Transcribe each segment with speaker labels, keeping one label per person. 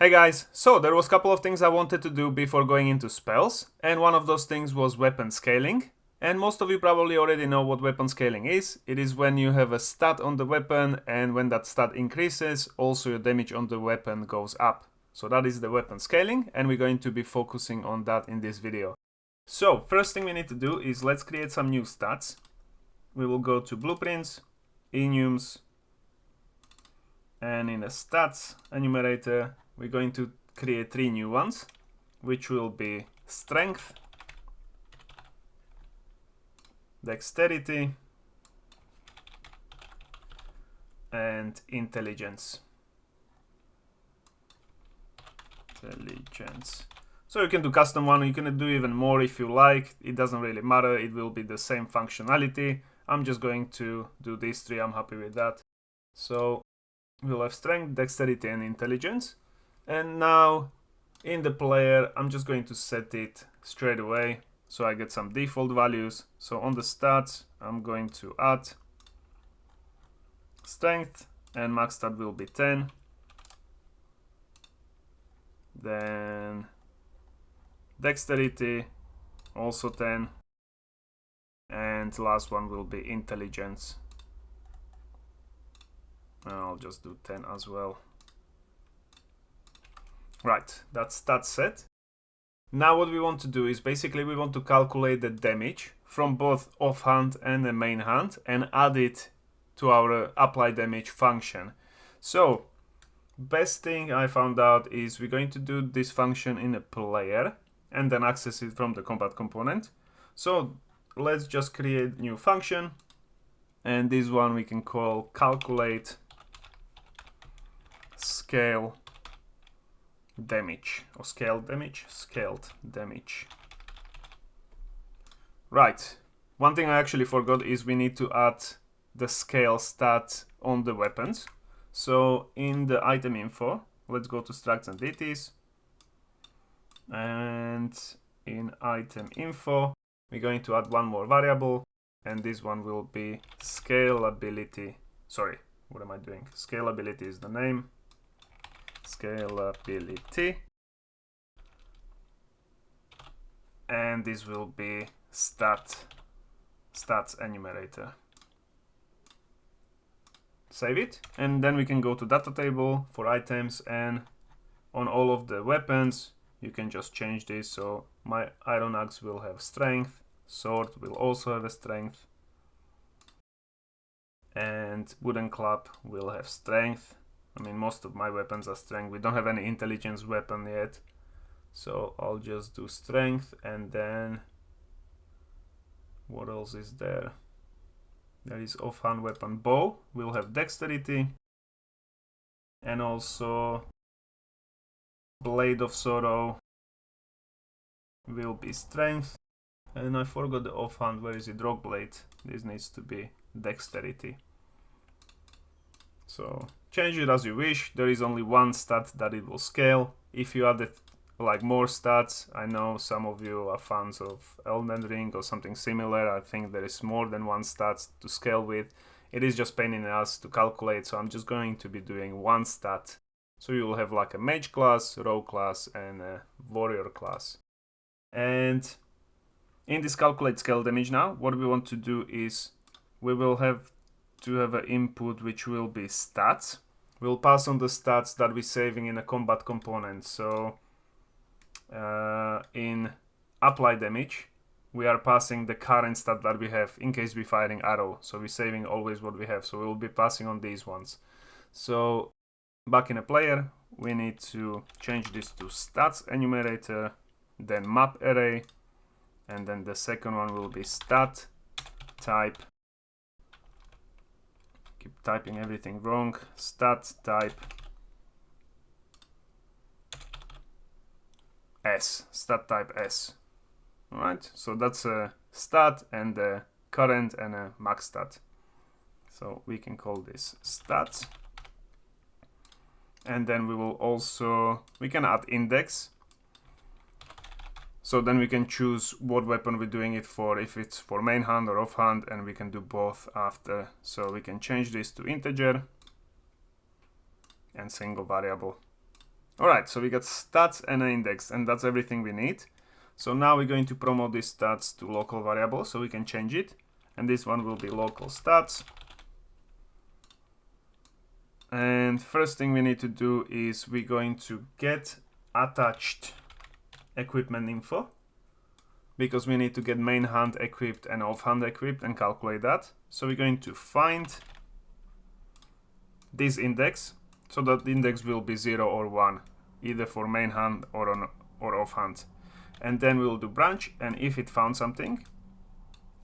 Speaker 1: Hey guys, so there was a couple of things I wanted to do before going into spells, and one of those things was weapon scaling. And most of you probably already know what weapon scaling is. It is when you have a stat on the weapon, and when that stat increases, also your damage on the weapon goes up. So that is the weapon scaling, and we're going to be focusing on that in this video. So first thing we need to do is let's create some new stats. We will go to blueprints, enums, and in the stats enumerator, we're going to create 3 new ones, which will be strength, dexterity, and intelligence. So you can do custom one, you can do even more if you like, it doesn't really matter, it will be the same functionality. I'm just going to do these 3, I'm happy with that. So we'll have strength, dexterity, and intelligence. And now in the player, I'm just going to set it straight away so I get some default values. So on the stats, I'm going to add strength, and max stat will be 10. Then dexterity, also 10. And last one will be intelligence. I'll just do 10 as well. Right, that's stat set. Now what we want to do is basically we want to calculate the damage from both offhand and the main hand and add it to our apply damage function. So best thing I found out is we're going to do this function in a player and then access it from the combat component. So let's just create new function, and this one we can call calculate scale damage, or scaled damage. Right, one thing I actually forgot is we need to add the scale stat on the weapons. So in the item info, let's go to structs and deities, and in item info we're going to add one more variable, and this one will be scalability. Sorry, what am I doing? Scalability is the name. Scalability, and this will be stats enumerator. Save it, and then we can go to data table for items, and on all of the weapons you can just change this. So my iron axe will have strength, sword will also have a strength, and wooden club will have strength. I mean, most of my weapons are strength. We don't have any intelligence weapon yet, so I'll just do strength. And then what else is there? There is offhand weapon bow will have dexterity, and also blade of sorrow will be strength. And I forgot the offhand, where is it? Rock blade. This needs to be dexterity. So change it as you wish. There is only one stat that it will scale. If you added like more stats, I know some of you are fans of Elden Ring or something similar. I think there is more than one stat to scale with. It is just pain in the ass to calculate, so I'm just going to be doing one stat. So you will have like a mage class, rogue class, and a warrior class. And in this calculate scale damage now, what we want to do is we will have to have an input which will be stats. We'll pass on the stats that we're saving in a combat component. So in apply damage, we are passing the current stat that we have in case we're firing arrow. So we're saving always what we have. So we'll be passing on these ones. So back in a player, we need to change this to stats enumerator, then map array, and then the second one will be stat type. Keep typing everything wrong. Stat type S. Stat type S. Alright, so that's a stat and a current and a max stat. So we can call this stats. And then we can add index. So then we can choose what weapon we're doing it for, if it's for main hand or offhand, and we can do both after. So we can change this to integer and single variable. All right, so we got stats and an index, and that's everything we need. So now we're going to promote these stats to local variable so we can change it. And this one will be local stats. And first thing we need to do is we're going to get attached equipment info, because we need to get main hand equipped and off hand equipped and calculate that. So we're going to find this index, so that the index will be 0 or 1, either for main hand or off hand. And then we will do branch, and if it found something,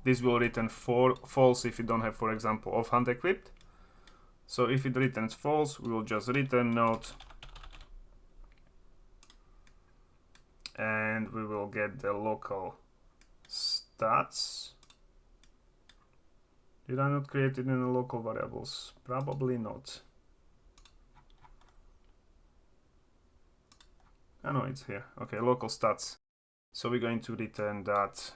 Speaker 1: this will return false if you don't have, for example, off hand equipped. So if it returns false, we will just return note, and we will get the local stats. Did I not create it in the local variables? Probably not. I know it's here. Okay, local stats. So we're going to return that.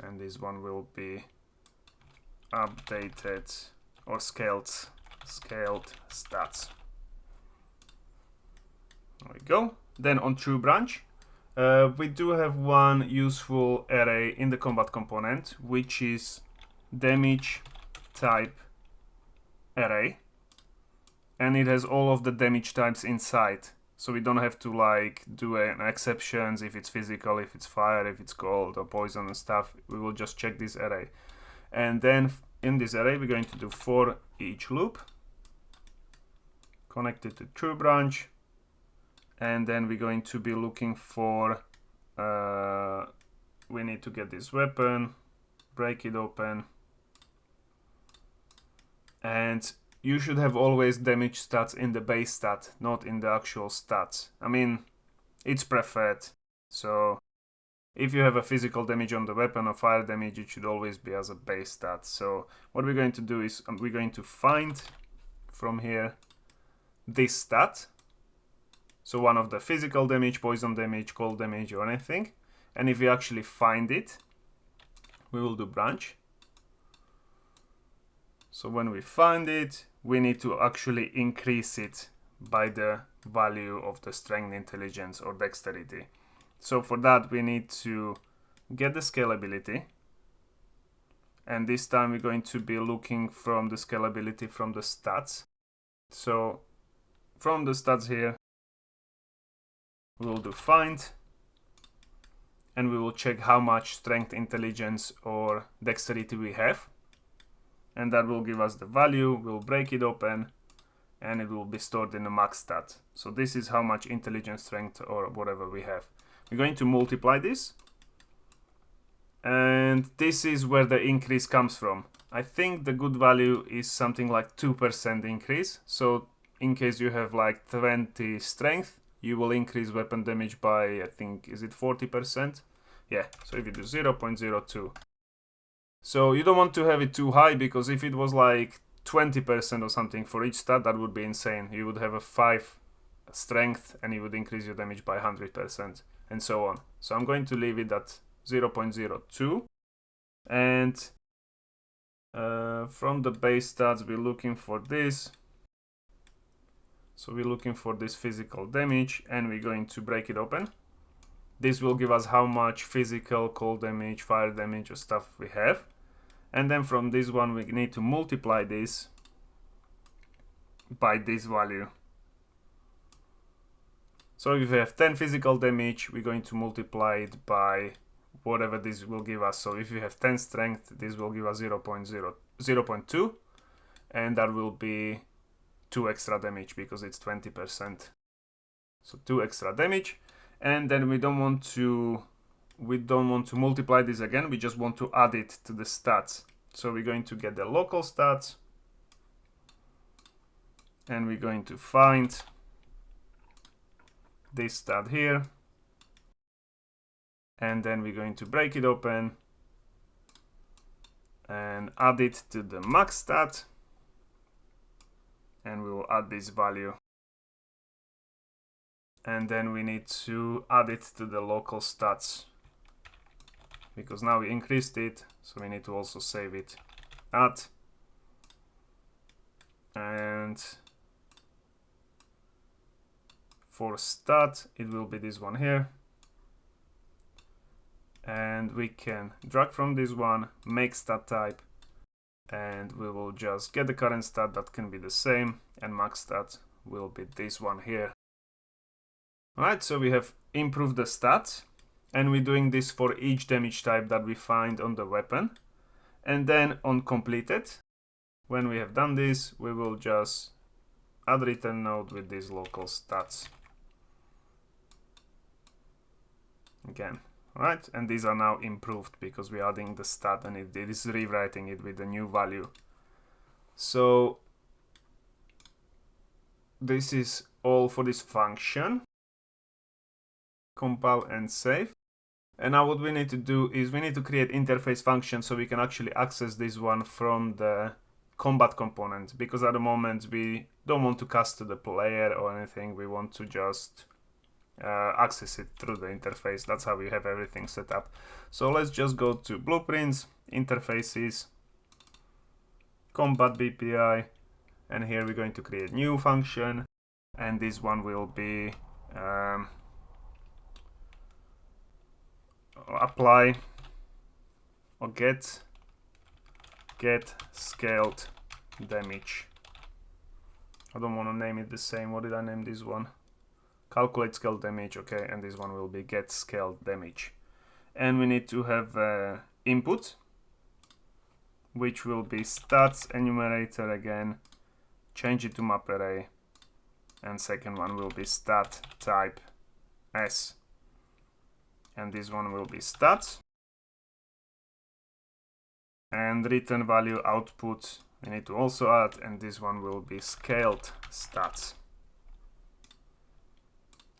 Speaker 1: And this one will be updated or scaled stats. There we go. Then on true branch, we do have one useful array in the combat component, which is damage type array, and it has all of the damage types inside, so we don't have to like do an exceptions if it's physical, if it's fire, if it's cold or poison and stuff. We will just check this array, and then in this array we're going to do for each loop connected to true branch, and then we're going to be looking for we need to get this weapon, break it open, and you should have always damage stats in the base stat, not in the actual stats. I mean, it's preferred. So if you have a physical damage on the weapon or fire damage, it should always be as a base stat. So what we're going to do is we're going to find from here this stat. So one of the physical damage, poison damage, cold damage, or anything. And if we actually find it, we will do branch. So when we find it, we need to actually increase it by the value of the strength, intelligence, or dexterity. So for that, we need to get the scalability. And this time we're going to be looking from the scalability from the stats. So from the stats here, we will do find, and we will check how much strength, intelligence, or dexterity we have. And that will give us the value. We'll break it open, and it will be stored in the max stat. So this is how much intelligence, strength, or whatever we have. We're going to multiply this, and this is where the increase comes from. I think the good value is something like 2% increase. So in case you have like 20 strength, you will increase weapon damage by, I think, is it 40%? Yeah, so if you do 0.02. So you don't want to have it too high, because if it was like 20% or something for each stat, that would be insane. You would have a 5 strength and you would increase your damage by 100% and so on. So I'm going to leave it at 0.02. And from the base stats, we're looking for this. So we're looking for this physical damage, and we're going to break it open. This will give us how much physical, cold damage, fire damage, or stuff we have. And then from this one, we need to multiply this by this value. So if we have 10 physical damage, we're going to multiply it by whatever this will give us. So if you have 10 strength, this will give us 0.2, and that will be 2 extra damage because it's 20%. So 2 extra damage, and then we don't want to multiply this again. We just want to add it to the stats. So we're going to get the local stats, and we're going to find this stat here, and then we're going to break it open and add it to the max stat, and we will add this value, and then we need to add it to the local stats, because now we increased it, so we need to also save it. Add, and for stat, it will be this one here. And we can drag from this one, make stat type, and we will just get the current stat that can be the same, and max stat will be this one here. Alright, so we have improved the stats, and we're doing this for each damage type that we find on the weapon. And then on completed, when we have done this, we will just add return node with these local stats. Again. Alright, and these are now improved because we're adding the stat and it is rewriting it with the new value. So this is all for this function. Compile and save. And now what we need to do is we need to create interface function so we can actually access this one from the combat component, because at the moment we don't want to cast to the player or anything. We want to just access it through the interface. That's how we have everything set up. So let's just go to blueprints, interfaces, combat BPI, and here we're going to create new function, and this one will be apply or get scaled damage. I don't want to name it the same. What did I name this one? Calculate scale damage. Okay, and this one will be get scaled damage. And we need to have input, which will be stats enumerator again, change it to map array, and second one will be stat type s, and this one will be stats, and return value output we need to also add, and this one will be scaled stats.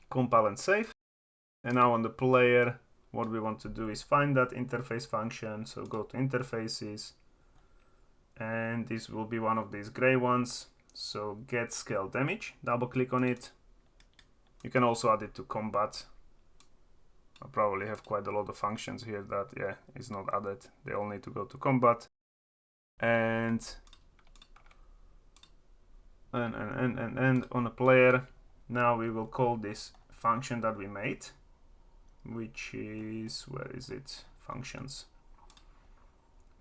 Speaker 1: Compile and save. And now on the player, what we want to do is find that interface function. So go to interfaces, and this will be one of these gray ones. So get scale damage, double click on it. You can also add it to combat. I probably have quite a lot of functions here that is not added. They all need to go to combat. And on a player, now we will call this function that we made, which is, where is it? Functions.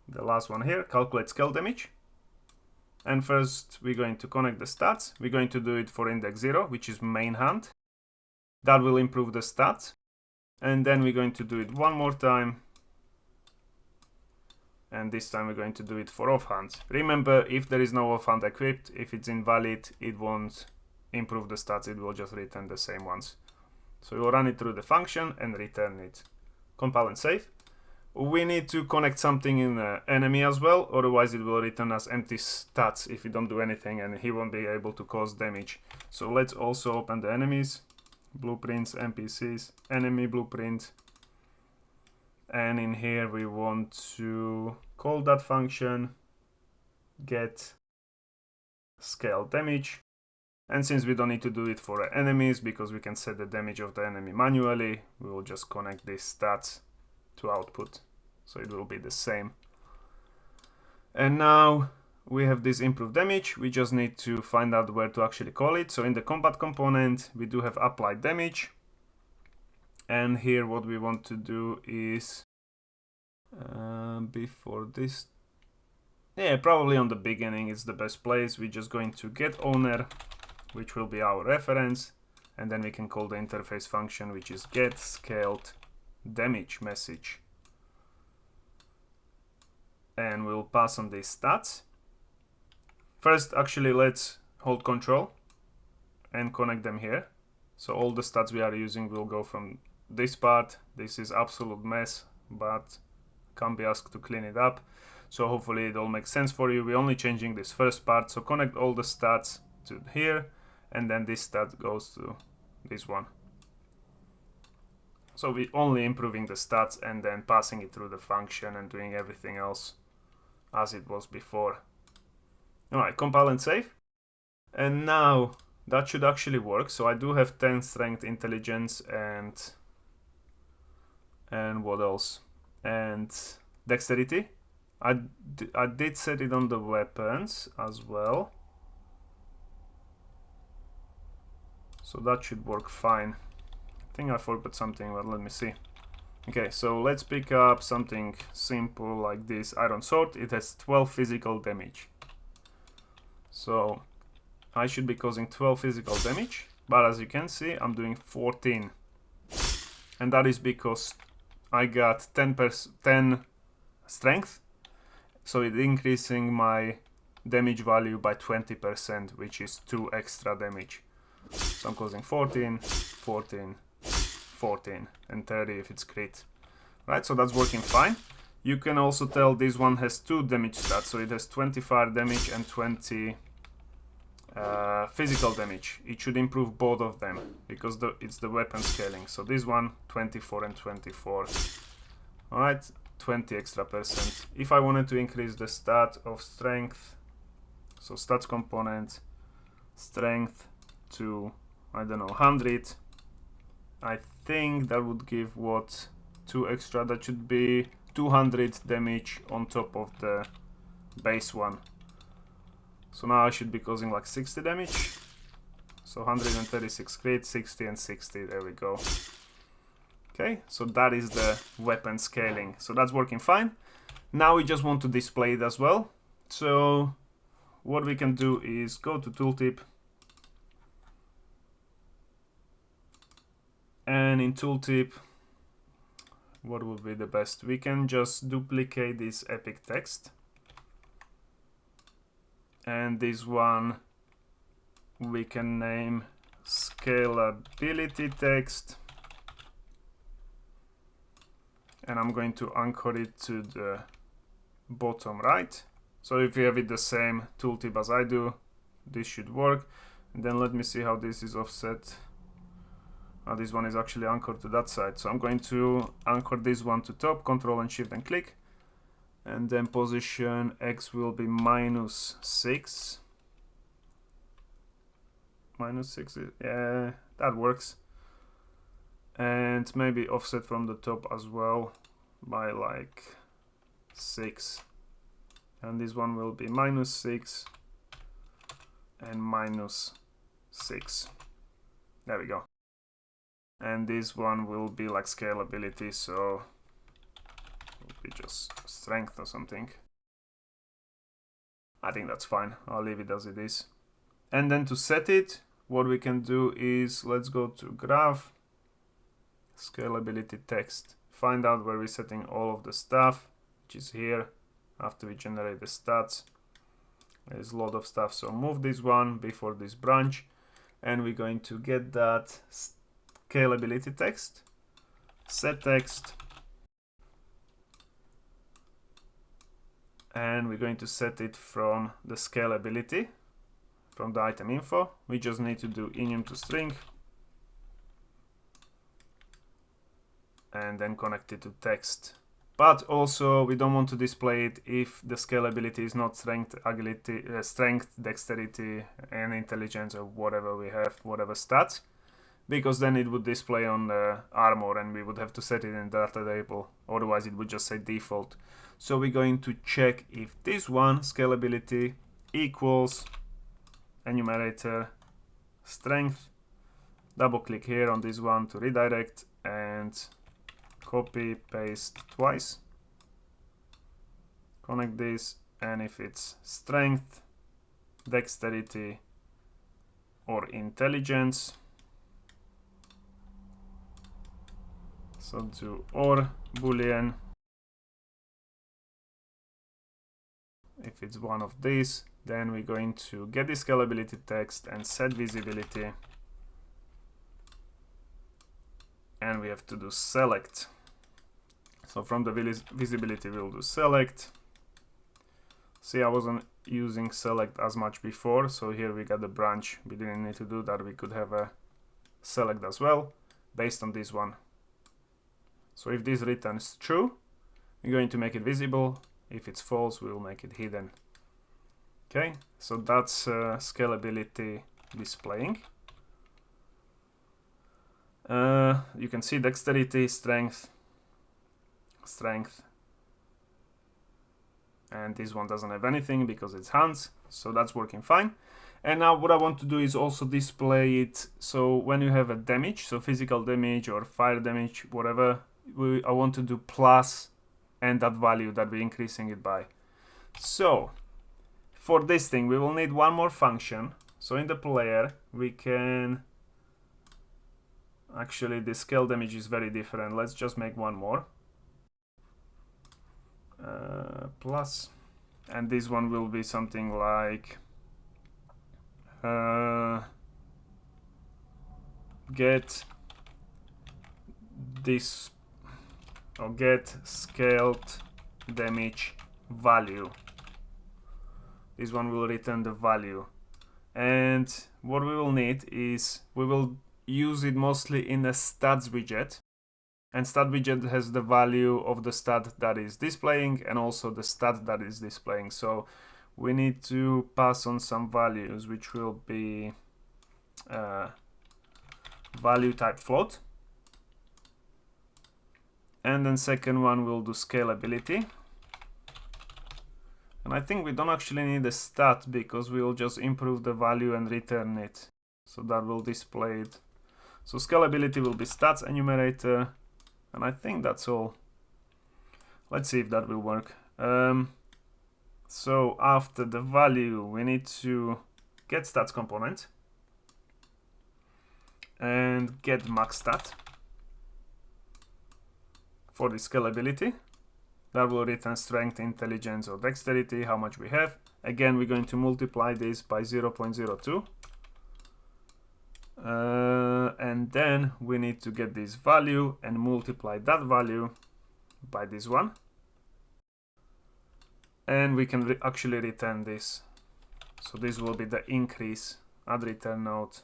Speaker 1: The last one here, calculate scale damage. And first we're going to connect the stats. We're going to do it for index 0, which is main hand. That will improve the stats. And then we're going to do it one more time. And this time we're going to do it for offhand. Remember, if there is no offhand equipped, if it's invalid, it won't improve the stats, it will just return the same ones. So we'll run it through the function and return it. Compile and save. We need to connect something in the enemy as well, otherwise it will return us empty stats if we don't do anything, and he won't be able to cause damage. So let's also open the enemies, blueprints, NPCs, enemy blueprint. And in here we want to call that function get scale damage. And since we don't need to do it for enemies because we can set the damage of the enemy manually, we will just connect these stats to output. So it will be the same. And now we have this improved damage. We just need to find out where to actually call it. So in the combat component, we do have applied damage. And here what we want to do is before this, probably on the beginning is the best place. We're just going to get owner, which will be our reference, and then we can call the interface function, which is get scaled damage message, and we'll pass on these stats. First, actually, let's hold control and connect them here. So all the stats we are using will go from this part. This is absolute mess, but can't be asked to clean it up. So hopefully it all makes sense for you. We're only changing this first part. So connect all the stats to here, and then this stat goes to this one. So we're only improving the stats and then passing it through the function and doing everything else as it was before. Alright, compile and save. And now that should actually work. So I do have 10 strength, intelligence, and what else? And dexterity. I did set it on the weapons as well. So that should work fine. I think I forgot something, but let me see. Okay, so let's pick up something simple like this iron sword. It has 12 physical damage. So I should be causing 12 physical damage, but as you can see, I'm doing 14. And that is because I got 10 strength, so it's increasing my damage value by 20%, which is 2 extra damage. So I'm causing 14, 14, 14, and 30 if it's crit. Right, so that's working fine. You can also tell this one has 2 damage stats, so it has 25 damage and 20 physical damage. It should improve both of them because it's the weapon scaling. So this one 24 and 24. Alright, 20 extra percent. If I wanted to increase the stat of strength, so stats component strength to, I don't know, 100, I think that would give what, 2 extra. That should be 200 damage on top of the base one. So now I should be causing like 60 damage. So 136 crit, 60 and 60, there we go. Okay, so that is the weapon scaling. So that's working fine. Now we just want to display it as well. So what we can do is go to tooltip. And in tooltip, what would be the best? We can just duplicate this epic text. And this one we can name scalability text. And I'm going to anchor it to the bottom right. So if you have it the same tooltip as I do, this should work. And then let me see how this is offset. This one is actually anchored to that side. So I'm going to anchor this one to top, Control and Shift and click. And then position X will be -6. -6, yeah, that works. And maybe offset from the top as well by like 6. And this one will be -6 and -6. There we go. And this one will be like scalability, so it will be just strength or something. I think that's fine. I'll leave it as it is. And then to set it, what we can do is let's go to graph, scalability text, find out where we're setting all of the stuff, which is here after we generate the stats. There's a lot of stuff, so move this one before this branch, and we're going to get that scalability text, set text, and we're going to set it from the scalability, from the item info. We just need to do enum to string and then connect it to text. But also we don't want to display it if the scalability is not strength, agility, strength, dexterity, and intelligence, or whatever we have, whatever stats, because then it would display on the armor and we would have to set it in the data table. Otherwise it would just say default. So we're going to check if this one, scalability, equals enumerator strength. Double click here on this one to redirect and copy paste twice, connect this, and if it's strength, dexterity, or intelligence, so do or boolean. If it's one of these, then we're going to get the scalability text and set visibility, and we have to do select. So from the visibility we'll do select. See, I wasn't using select as much before, so here we got the branch. We didn't need to do that. We could have a select as well based on this one. So if this returns true, we're going to make it visible. If it's false, we will make it hidden. Okay, so that's scalability displaying. You can see dexterity, strength, and this one doesn't have anything because it's hands, so that's working fine. And now what I want to do is also display it, so when you have a damage, so physical damage or fire damage, whatever, I want to do plus and that value that we're increasing it by. So for this thing we will need one more function. So in the player we can, actually the scale damage is very different, let's just make one more, plus, and this one will be something like get this, or get scaled damage value. This one will return the value, and what we will need is we will use it mostly in a stats widget, and stat widget has the value of the stat that is displaying and also the stat that is displaying. So we need to pass on some values, which will be value type float, and then second one will do scalability. And I think we don't actually need a stat because we will just improve the value and return it, so that will display it. So scalability will be stats enumerator, and I think that's all. Let's see if that will work. So after the value we need to get stats component and get max stat for the scalability. That will return strength, intelligence, or dexterity, how much we have. Again, we're going to multiply this by 0.02. And then we need to get this value and multiply that value by this one. And we can actually return this. So this will be the increase, add return node,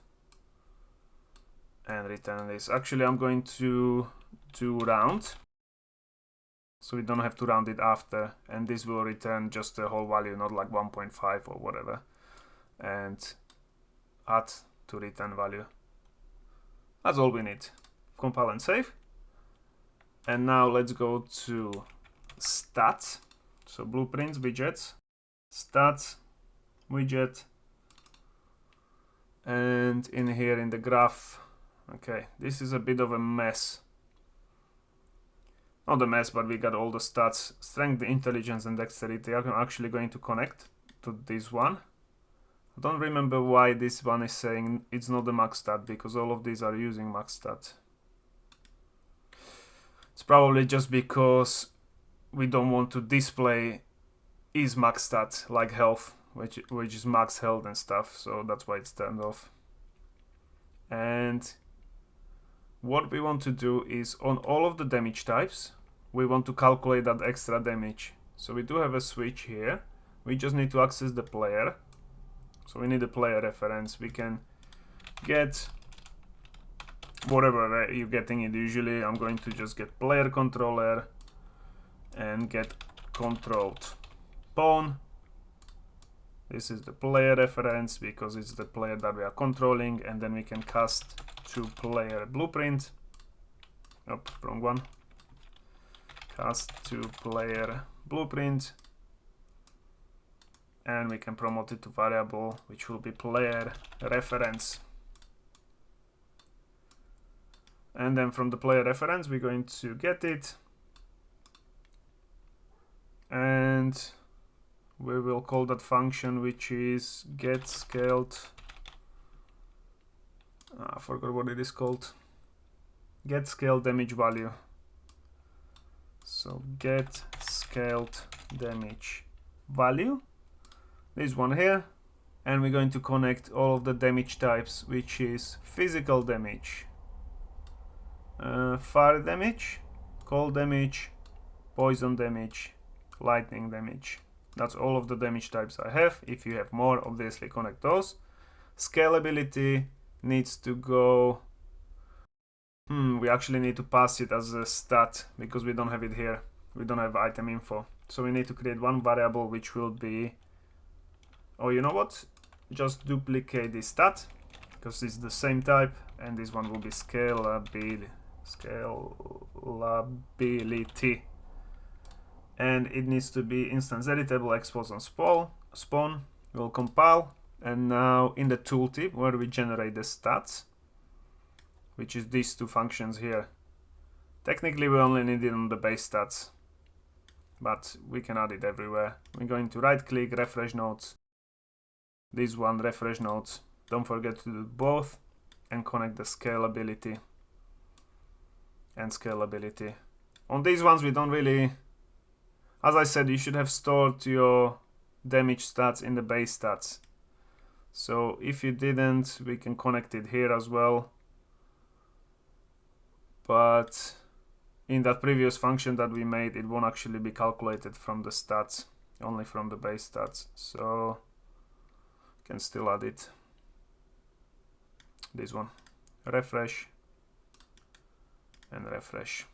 Speaker 1: and return this. Actually, I'm going to do round, so we don't have to round it after, and this will return just the whole value, not like 1.5 or whatever, and add to return value. That's all we need. Compile and save. And now let's go to stats. So blueprints, widgets, stats, widget, and in here in the graph, okay, this is a bit of a mess. Not a mess, but we got all the stats, strength, intelligence, and dexterity. I'm actually going to connect to this one. I don't remember why this one is saying it's not the max stat, because all of these are using max stat. It's probably just because we don't want to display is max stat, like health, which is max health and stuff, so that's why it's turned off. And what we want to do is on all of the damage types, we want to calculate that extra damage. So we do have a switch here. We just need to access the player. So we need a player reference. We can get whatever you're getting it. Usually I'm going to just get player controller and get controlled pawn. This is the player reference because it's the player that we are controlling, and then we can cast to player blueprint. Nope, wrong one. Cast to player blueprint, and we can promote it to variable, which will be player reference. And then from the player reference we're going to get it, and we will call that function, which is get scaled, I forgot what it is called, get scaled damage value. So get scaled damage value, this one here, and we're going to connect all of the damage types, which is physical damage, fire damage, cold damage, poison damage, lightning damage. That's all of the damage types I have. If you have more, obviously connect those. Scalability needs to go, we actually need to pass it as a stat because we don't have it here. We don't have item info. So we need to create one variable which will be, oh, you know what? Just duplicate this stat because it's the same type, and this one will be scalability. And it needs to be instance editable, expose on spawn. We'll compile And now in the tooltip where we generate the stats, which is these two functions here. Technically we only need it on the base stats, but we can add it everywhere. We're going to right click, refresh nodes, this one, refresh nodes. Don't forget to do both and connect the scalability and scalability. On these ones we don't really, as I said, you should have stored your damage stats in the base stats. So if you didn't, we can connect it here as well. But in that previous function that we made, it won't actually be calculated from the stats, only from the base stats. So can still add it. This one, refresh and refresh.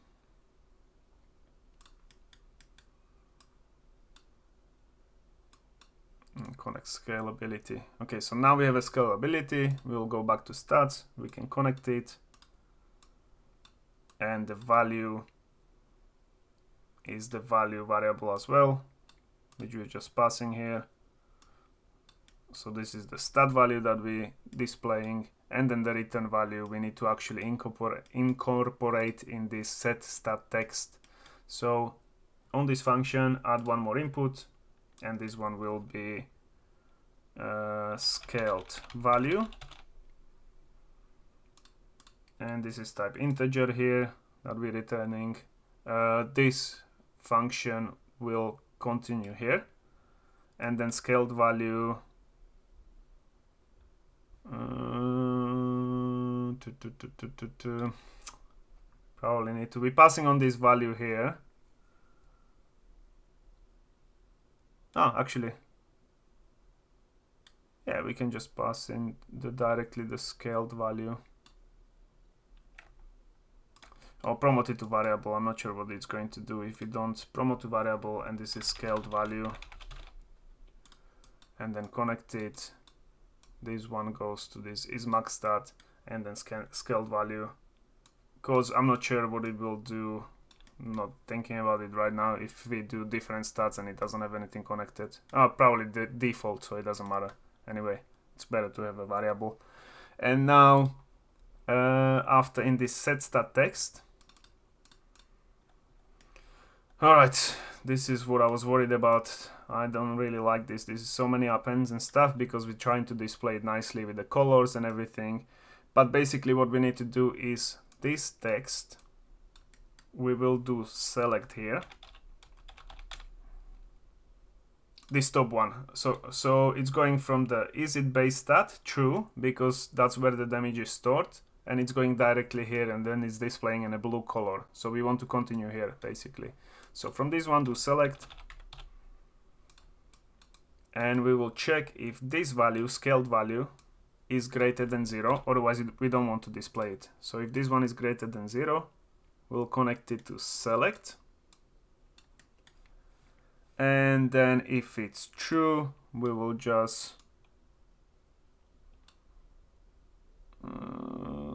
Speaker 1: And connect scalability. Okay, so now we have a scalability. We'll go back to stats. We can connect it. And the value is the value variable as well, which we're just passing here. So this is the stat value that we're displaying, and then the return value we need to actually incorporate in this set stat text. So on this function, add one more input, and this one will be scaled value. And this is type integer here that we're returning. This function will continue here, and then scaled value probably need to be passing on this value here. Actually, yeah, we can just pass in directly the scaled value. Or promote it to variable. I'm not sure what it's going to do if you don't promote to variable, and this is scaled value, and then connect it. This one goes to this is max stat, and then scaled value, because I'm not sure what it will do. I'm not thinking about it right now. If we do different stats and it doesn't have anything connected, probably the default, so it doesn't matter. Anyway, it's better to have a variable. And now after in this set stat text, all right, this is what I was worried about. I don't really like this. This is so many appends and stuff because we're trying to display it nicely with the colors and everything. But basically what we need to do is this text, we will do select here. This top one. So it's going from the is it base stat? True, because that's where the damage is stored. And it's going directly here, and then it's displaying in a blue color. So we want to continue here, basically. So from this one, do select. And we will check if this value, scaled value, is greater than 0. Otherwise, we don't want to display it. So if this one is greater than 0, we'll connect it to select. And then if it's true, we will just...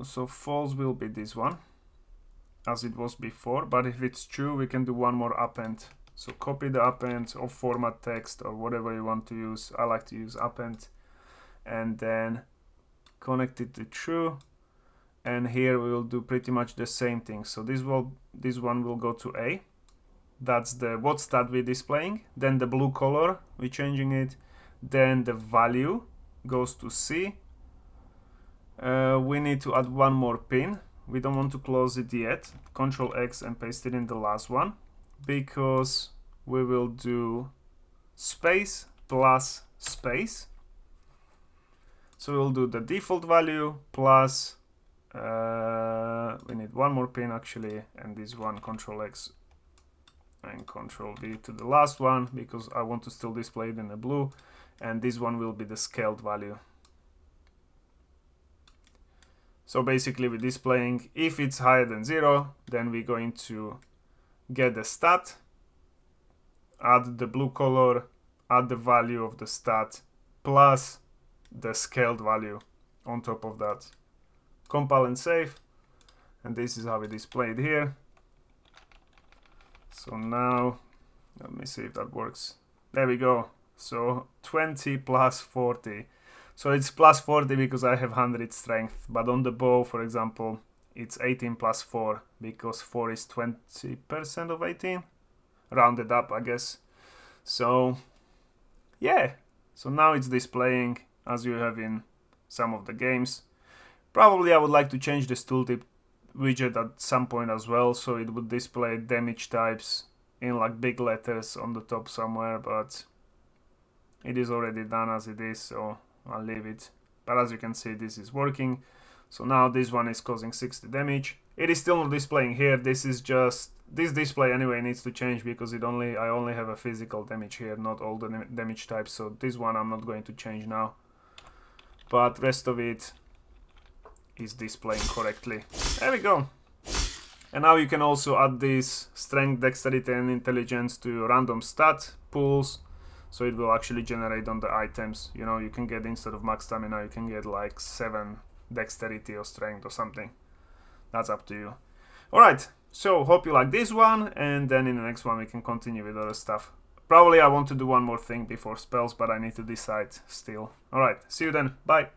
Speaker 1: so false will be this one, as it was before. But if it's true, we can do one more append. So copy the append or format text or whatever you want to use. I like to use append. And then connect it to true. And here we will do pretty much the same thing. So this one will go to A. That's the what stat we're displaying. Then the blue color, we're changing it. Then the value goes to C. We need to add one more pin. We don't want to close it yet. Control X and paste it in the last one, because we will do space plus space. So we'll do the default value plus we need one more pin actually, and this one Control X and Control V to the last one, because I want to still display it in the blue, and this one will be the scaled value. So basically we're displaying, if it's higher than 0, then we're going to get the stat, add the blue color, add the value of the stat, plus the scaled value on top of that. Compile and save, and this is how we display it here. So now, let me see if that works. There we go. So 20 plus 40. So it's plus 40 because I have 100 strength, but on the bow, for example, it's 18 plus 4 because 4 is 20% of 18, rounded up, I guess. So yeah, so now it's displaying as you have in some of the games. Probably I would like to change this tooltip widget at some point as well, so it would display damage types in like big letters on the top somewhere, but it is already done as it is, so I'll leave it. But as you can see, this is working. So now this one is causing 60 damage. It is still not displaying here. This is just, this display anyway needs to change because I only have a physical damage here, not all the damage types. So this one I'm not going to change now. But rest of it is displaying correctly. There we go. And now you can also add this strength, dexterity and intelligence to random stat pools. So it will actually generate on the items. You know, you can get, instead of max stamina, you can get like 7 dexterity or strength or something. That's up to you. Alright, so hope you like this one, and then in the next one we can continue with other stuff. Probably I want to do one more thing before spells, but I need to decide still. Alright, see you then. Bye.